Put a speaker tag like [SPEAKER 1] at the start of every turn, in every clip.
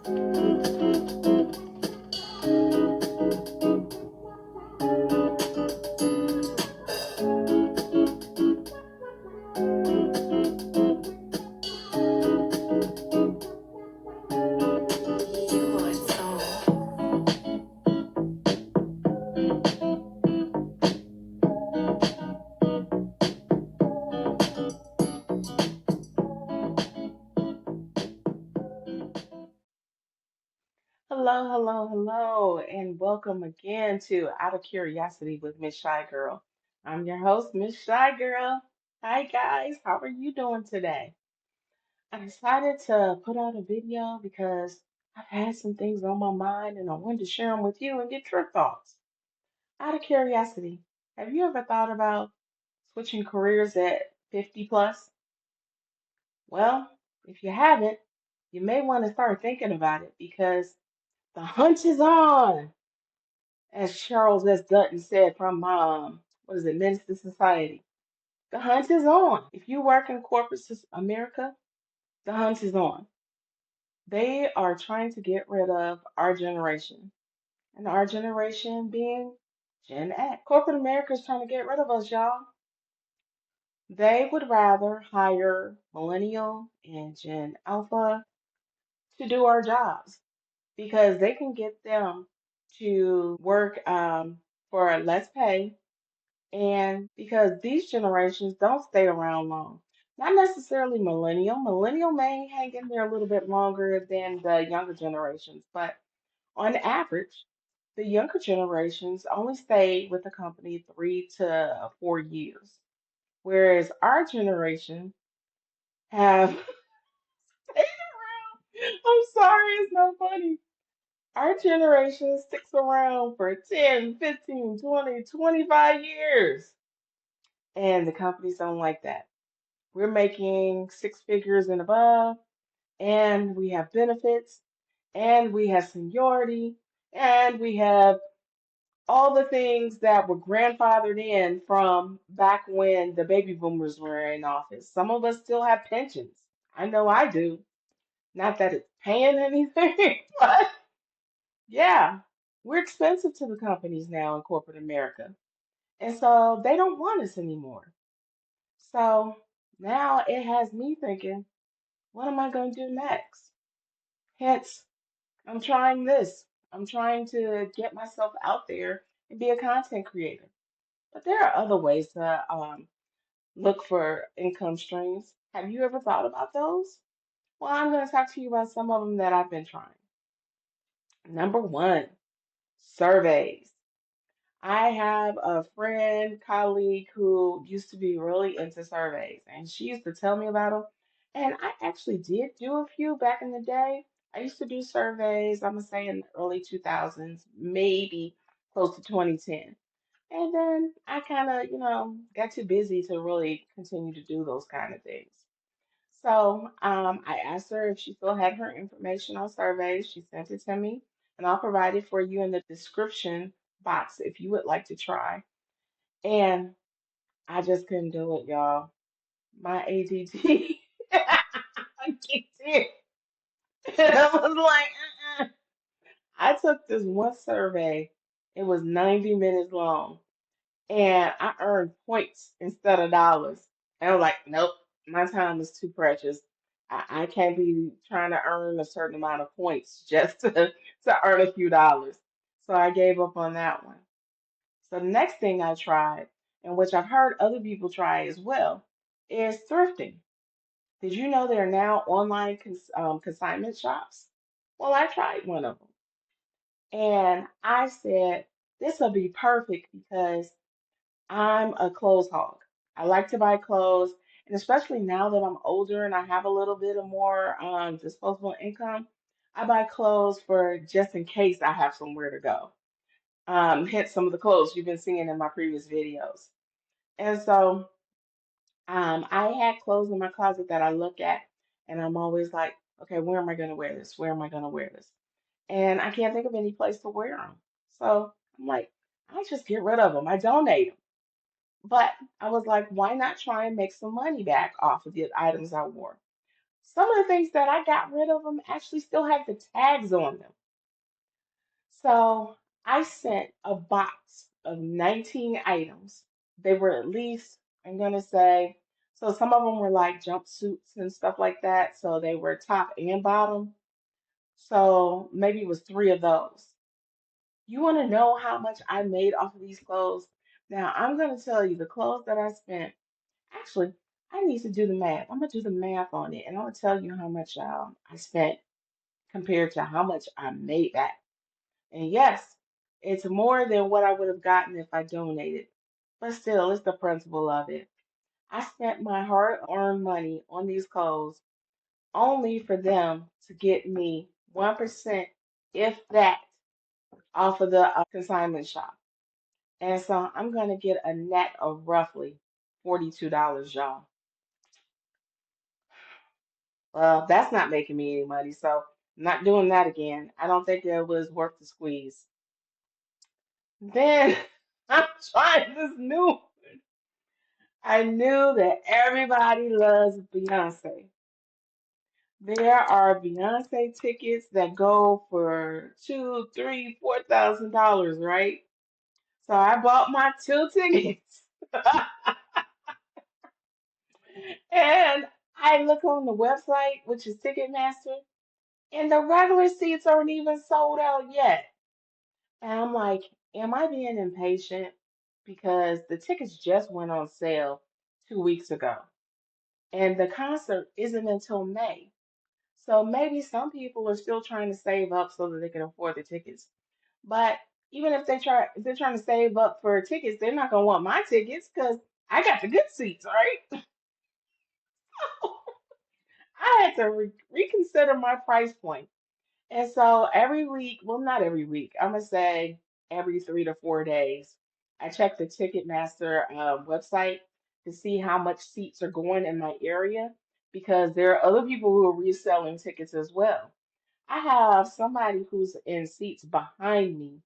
[SPEAKER 1] Hello, hello, hello, and welcome again to Outta Curiosity with Mz.ChiGurl. I'm your host, Mz.ChiGurl. Hi guys, how are you doing today? I decided to put out a video because I've had some things on my mind and I wanted to share them with you and get your thoughts. Out of curiosity, have you ever thought about switching careers at 50 plus? Well, if you haven't, you may want to start thinking about it because the hunt is on. As Charles S. Dutton said from what is it, Men's Society. The hunt is on. If you work in corporate America, the hunt is on. They are trying to get rid of our generation, and our generation being Gen X. Corporate America is trying to get rid of us, y'all. They would rather hire Millennial and Gen Alpha to do our jobs because they can get them to work for less pay. And because these generations don't stay around long, not necessarily millennial. Millennial may hang in there a little bit longer than the younger generations, but on average, the younger generations only stay with the company 3 to 4 years, whereas our generation have stayed around. I'm sorry, it's not funny. Our generation sticks around for 10, 15, 20, 25 years. And the companies don't like that. We're making six figures and above, and we have benefits, and we have seniority, and we have all the things that were grandfathered in from back when the baby boomers were in office. Some of us still have pensions. I know I do. Not that it's paying anything, but yeah, we're expensive to the companies now in corporate America. And so they don't want us anymore. So now it has me thinking, what am I going to do next? Hence, I'm trying this. I'm trying to get myself out there and be a content creator. But there are other ways to look for income streams. Have you ever thought about those? Well, I'm going to talk to you about some of them that I've been trying. Number one, surveys. I have a friend, colleague who used to be really into surveys, and she used to tell me about them. And I actually did do a few back in the day. I used to do surveys, I'm gonna say in the early 2000s, maybe close to 2010. And then I kind of, got too busy to really continue to do those kind of things. So I asked her if she still had her information on surveys. She sent it to me, and I'll provide it for you in the description box if you would like to try. And I just couldn't do it, y'all. My ADD kicked in. And I was like, uh-uh. I took this one survey. It was 90 minutes long, and I earned points instead of dollars. And I was like, nope, my time is too precious. I can't be trying to earn a certain amount of points just to earn a few dollars. So I gave up on that one. So the next thing I tried, and which I've heard other people try as well, is thrifting. Did you know there are now online consignment shops? Well, I tried one of them, and I said this will be perfect because I'm a clothes hog. I like to buy clothes, and especially now that I'm older and I have a little bit of more disposable income, I buy clothes for just in case I have somewhere to go. Hence some of the clothes you've been seeing in my previous videos. And so I had clothes in my closet that I look at, and I'm always like, okay, where am I going to wear this? Where am I going to wear this? And I can't think of any place to wear them. So I'm like, I just get rid of them. I donate them. But I was like, why not try and make some money back off of the items I wore? Some of the things that I got rid of them actually still had the tags on them. So I sent a box of 19 items. They were at least, I'm gonna say, so some of them were like jumpsuits and stuff like that. So they were top and bottom. So maybe it was three of those. You want to know how much I made off of these clothes? Now I'm gonna tell you the clothes that I spent. Actually, I need to do the math. I'm gonna do the math on it, and I'm gonna tell you how much I spent compared to how much I made back. And yes, it's more than what I would have gotten if I donated. But still, it's the principle of it. I spent my hard-earned money on these clothes only for them to get me 1%, if that, off of the consignment shop. And so I'm going to get a net of roughly $42, y'all. Well, that's not making me any money, so I'm not doing that again. I don't think it was worth the squeeze. Then I'm trying this new. I knew that everybody loves Beyonce. There are Beyonce tickets that go for two, three, $4,000, right? So I bought my two tickets, and I look on the website, which is Ticketmaster, and the regular seats aren't even sold out yet. And I'm like, am I being impatient? Because the tickets just went on sale 2 weeks ago, and the concert isn't until May. So maybe some people are still trying to save up so that they can afford the tickets. But even if they're trying to save up for tickets, they're not gonna want my tickets because I got the good seats, right? I had to reconsider my price point. And so every week, well, not every week, I'm gonna say every 3 to 4 days, I check the Ticketmaster website to see how much seats are going in my area because there are other people who are reselling tickets as well. I have somebody who's in seats behind me,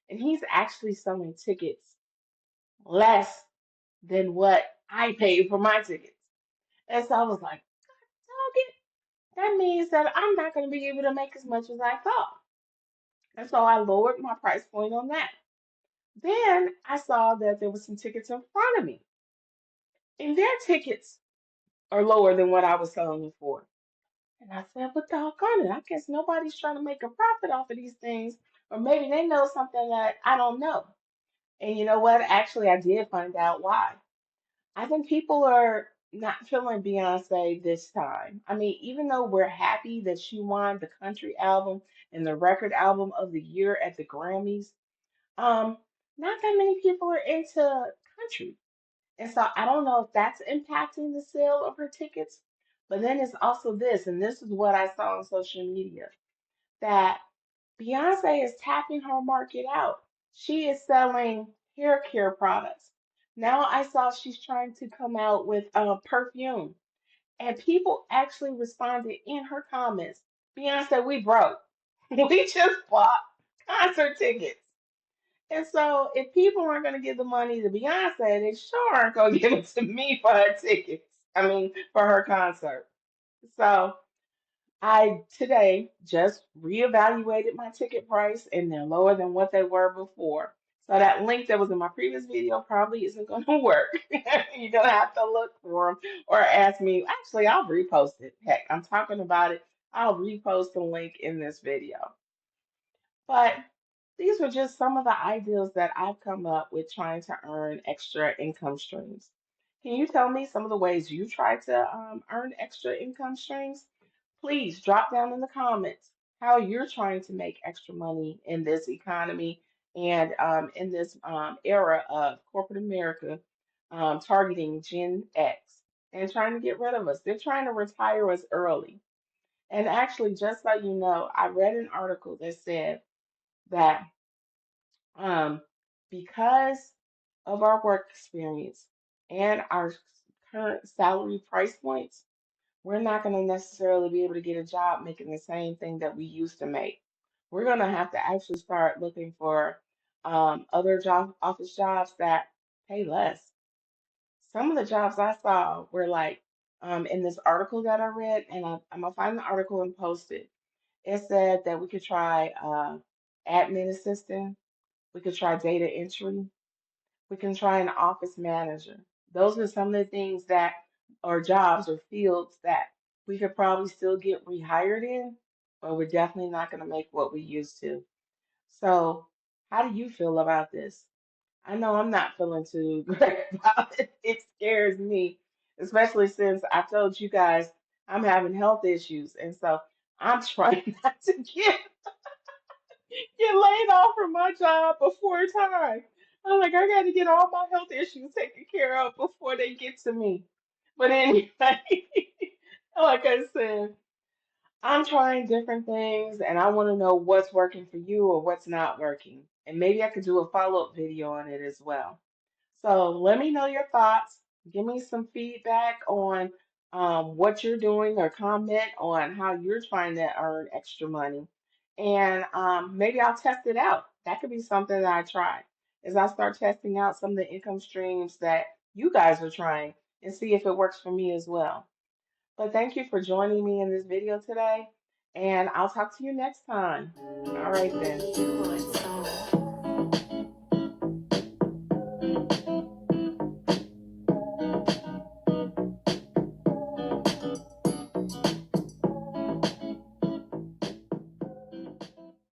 [SPEAKER 1] and he's actually selling tickets less than what I paid for my tickets. And so I was like, okay, that means that I'm not going to be able to make as much as I thought. And so I lowered my price point on that. Then I saw that there was some tickets in front of me, and their tickets are lower than what I was selling them for. And I said, well, doggone it, I guess nobody's trying to make a profit off of these things, or maybe they know something that I don't know. And you know what? Actually, I did find out why. I think people are not feeling Beyonce this time. I mean, even though we're happy that she won the country album and the record album of the year at the Grammys, um, not that many people are into country. And so I don't know if that's impacting the sale of her tickets. But then it's also this, and this is what I saw on social media, that Beyonce is tapping her market out. She is selling hair care products. Now I saw she's trying to come out with perfume. And people actually responded in her comments, Beyonce, we broke. We just bought concert tickets. And so if people aren't going to give the money to Beyonce, they sure aren't going to give it to me for her tickets. I mean, for her concert. So I today just reevaluated my ticket price and they're lower than what they were before. So that link that was in my previous video probably isn't going to work. You're going to have to look for them or ask me. Actually, I'll repost it. Heck, I'm talking about it. I'll repost the link in this video. But these were just some of the ideas that I've come up with trying to earn extra income streams. Can you tell me some of the ways you try to earn extra income streams? Please drop down in the comments how you're trying to make extra money in this economy and in this era of corporate America targeting Gen X and trying to get rid of us. They're trying to retire us early. And actually, just so you know, I read an article that said that um, because of our work experience and our current salary price points, we're not going to necessarily be able to get a job making the same thing that we used to make. We're going to have to actually start looking for other office jobs that pay less. Some of the jobs I saw were like In this article that I read, and I'm gonna find the article and post it. It said that we could try admin assistant, we could try data entry, we can try an office manager. Those are some of the things that, or jobs or fields that we could probably still get rehired in, but we're definitely not going to make what we used to. So, how do you feel about this? I know I'm not feeling too great about it. It scares me, especially since I told you guys I'm having health issues. And so I'm trying not to get laid off from my job before time. I'm like, I got to get all my health issues taken care of before they get to me. But anyway, like I said, I'm trying different things and I want to know what's working for you or what's not working. And maybe I could do a follow-up video on it as well. So let me know your thoughts. Give me some feedback on what you're doing or comment on how you're trying to earn extra money. And maybe I'll test it out. That could be something that I try as I start testing out some of the income streams that you guys are trying and see if it works for me as well. But thank you for joining me in this video today, and I'll talk to you next time. All right then.